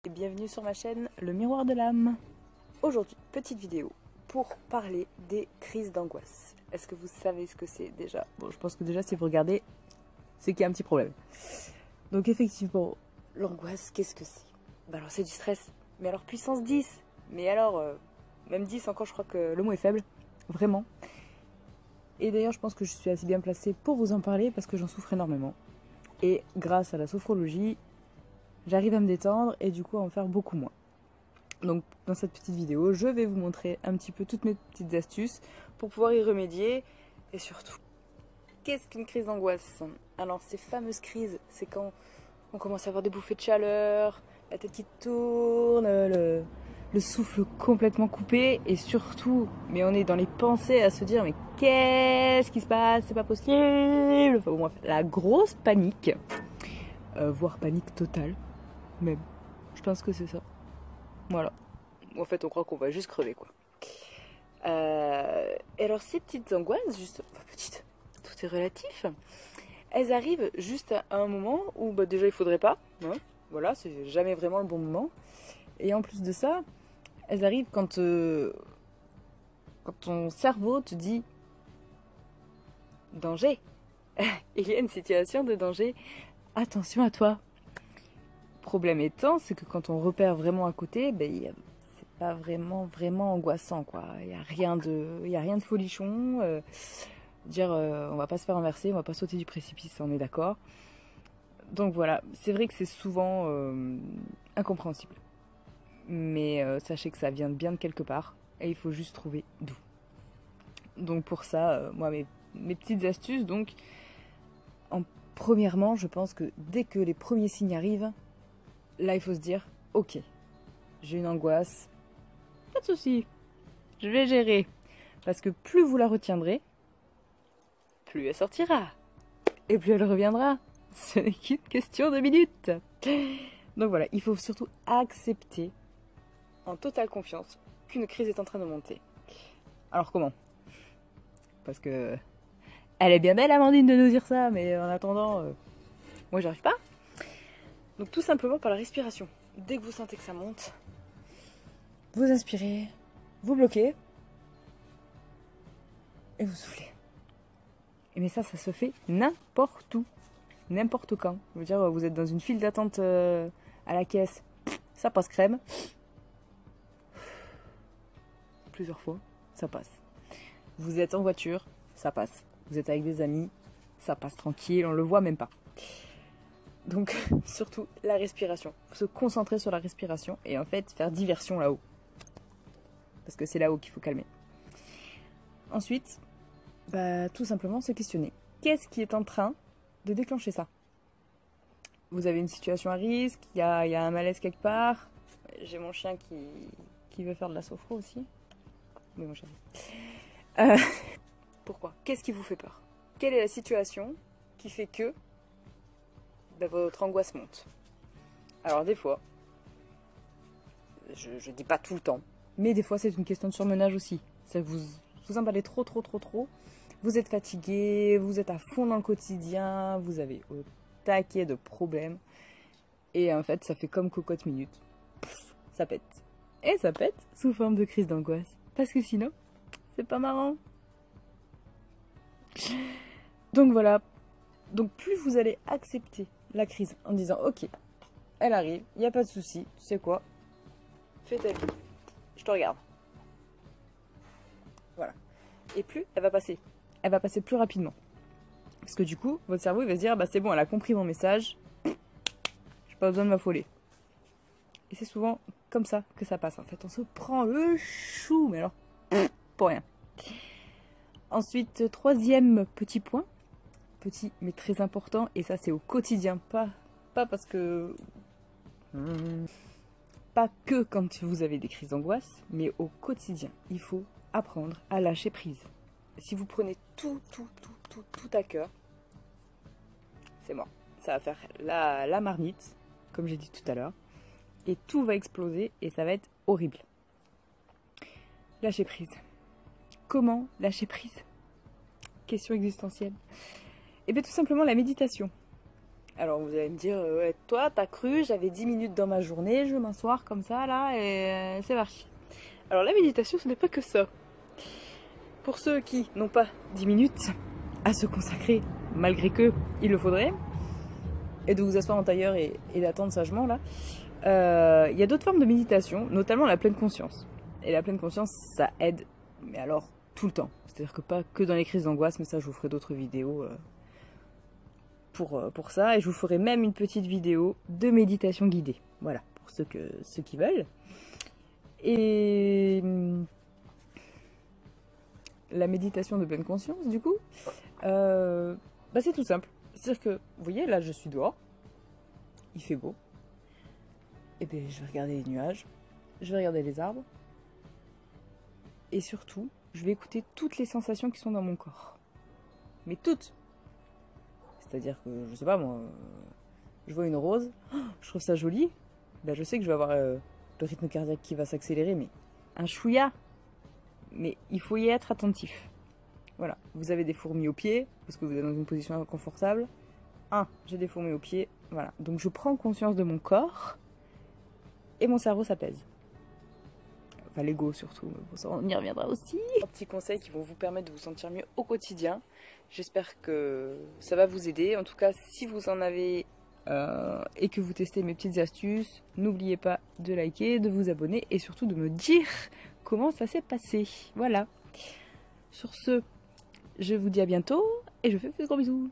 Et bienvenue sur ma chaîne Le Miroir de l'âme. Aujourd'hui, petite vidéo pour parler des crises d'angoisse. Est-ce que vous savez ce que c'est déjà? Bon, je pense que déjà si vous regardez, c'est qu'il y a un petit problème. Donc effectivement, l'angoisse, qu'est-ce que c'est? Bah alors c'est du stress, mais alors puissance 10. Mais alors, même 10 encore, je crois que le mot est faible, vraiment. Et d'ailleurs, je pense que je suis assez bien placée pour vous en parler parce que j'en souffre énormément. Et grâce à la sophrologie, j'arrive à me détendre et du coup à en faire beaucoup moins. Donc dans cette petite vidéo, je vais vous montrer un petit peu toutes mes petites astuces pour pouvoir y remédier. Et surtout, qu'est-ce qu'une crise d'angoisse? Alors ces fameuses crises, c'est quand on commence à avoir des bouffées de chaleur, la tête qui tourne, le souffle complètement coupé et surtout, mais on est dans les pensées à se dire mais qu'est-ce qui se passe? C'est pas possible. Enfin bon, bref, la grosse panique, voire panique totale. Même. Je pense que c'est ça. Voilà. En fait, on croit qu'on va juste crever, quoi. Et alors, ces petites angoisses, juste... Enfin, petites, tout est relatif. Elles arrivent juste à un moment où, bah, déjà, il faudrait pas. Hein, voilà, c'est jamais vraiment le bon moment. Et en plus de ça, elles arrivent quand ton cerveau te dit « Danger !» Il y a une situation de danger. Attention à toi. Problème étant, c'est que quand on repère vraiment à côté, ben, c'est pas vraiment angoissant, quoi. Il y a rien de folichon. On va pas se faire renverser, on va pas sauter du précipice, on est d'accord. Donc voilà, c'est vrai que c'est souvent incompréhensible. Mais sachez que ça vient bien de quelque part et il faut juste trouver d'où. Donc pour ça, moi mes petites astuces, donc premièrement, je pense que dès que les premiers signes arrivent, là, il faut se dire, ok, j'ai une angoisse, pas de souci, je vais gérer. Parce que plus vous la retiendrez, plus elle sortira. Et plus elle reviendra. Ce n'est qu'une question de minutes. Donc voilà, il faut surtout accepter, en totale confiance, qu'une crise est en train de monter. Alors comment? Parce que elle est bien belle, Amandine, de nous dire ça, mais en attendant, moi, j'arrive pas. Donc tout simplement par la respiration. Dès que vous sentez que ça monte, vous inspirez, vous bloquez et vous soufflez. Et mais ça se fait n'importe où, n'importe quand. Je veux dire, vous êtes dans une file d'attente à la caisse, ça passe crème. Plusieurs fois, ça passe. Vous êtes en voiture, ça passe. Vous êtes avec des amis, ça passe tranquille, on le voit même pas. Donc, surtout, la respiration. Il faut se concentrer sur la respiration et en fait, faire diversion là-haut. Parce que c'est là-haut qu'il faut calmer. Ensuite, bah, tout simplement se questionner. Qu'est-ce qui est en train de déclencher ça? Vous avez une situation à risque, il y a un malaise quelque part. J'ai mon chien qui veut faire de la sophro aussi. Oui, mon chien. Pourquoi? Qu'est-ce qui vous fait peur? Quelle est la situation qui fait que votre angoisse monte? Alors des fois, je dis pas tout le temps, mais des fois c'est une question de surmenage aussi. C'est que vous emballez trop, vous êtes fatigué, vous êtes à fond dans le quotidien, vous avez au taquet de problèmes, et en fait ça fait comme cocotte minute, ça pète. Et ça pète sous forme de crise d'angoisse, parce que sinon, c'est pas marrant. Donc voilà, donc plus vous allez accepter la crise en disant ok, elle arrive, il n'y a pas de souci, tu sais quoi, fais ta vie, je te regarde. Voilà. Et plus elle va passer plus rapidement. Parce que du coup, votre cerveau il va se dire bah c'est bon, elle a compris mon message, j'ai pas besoin de m'affoler. Et c'est souvent comme ça que ça passe en fait, on se prend le chou, mais alors pour rien. Ensuite, troisième petit point, petit mais très important, et ça c'est au quotidien, pas parce que... Pas que quand vous avez des crises d'angoisse, mais au quotidien. Il faut apprendre à lâcher prise. Si vous prenez tout à cœur, c'est mort. Ça va faire la marmite, comme j'ai dit tout à l'heure, et tout va exploser et ça va être horrible. Lâcher prise. Comment lâcher prise? Question existentielle. Et bien tout simplement la méditation. Alors vous allez me dire, ouais, toi t'as cru, j'avais 10 minutes dans ma journée, je vais m'asseoir comme ça là et c'est parti. Alors la méditation ce n'est pas que ça. Pour ceux qui n'ont pas 10 minutes à se consacrer, malgré que il le faudrait, et de vous asseoir en tailleur et d'attendre sagement là, il y a d'autres formes de méditation, notamment la pleine conscience. Et la pleine conscience ça aide, mais alors tout le temps. C'est-à-dire que pas que dans les crises d'angoisse, mais ça je vous ferai d'autres vidéos pour ça, et je vous ferai même une petite vidéo de méditation guidée, voilà, pour ceux qui veulent. Et la méditation de pleine conscience, du coup, c'est tout simple. C'est-à-dire que, vous voyez, là je suis dehors, il fait beau, et bien je vais regarder les nuages, je vais regarder les arbres, et surtout, je vais écouter toutes les sensations qui sont dans mon corps. Mais toutes. C'est-à-dire que, je sais pas moi, je vois une rose, je trouve ça joli, ben je sais que je vais avoir le rythme cardiaque qui va s'accélérer, mais un chouïa. Mais il faut y être attentif. Voilà, vous avez des fourmis aux pieds, parce que vous êtes dans une position inconfortable. J'ai des fourmis aux pieds, voilà. Donc je prends conscience de mon corps, et mon cerveau s'apaise. Enfin l'ego surtout, on y reviendra aussi. Petits conseils qui vont vous permettre de vous sentir mieux au quotidien. J'espère que ça va vous aider. En tout cas, si vous en avez et que vous testez mes petites astuces, n'oubliez pas de liker, de vous abonner et surtout de me dire comment ça s'est passé. Voilà. Sur ce, je vous dis à bientôt et je vous fais de gros bisous.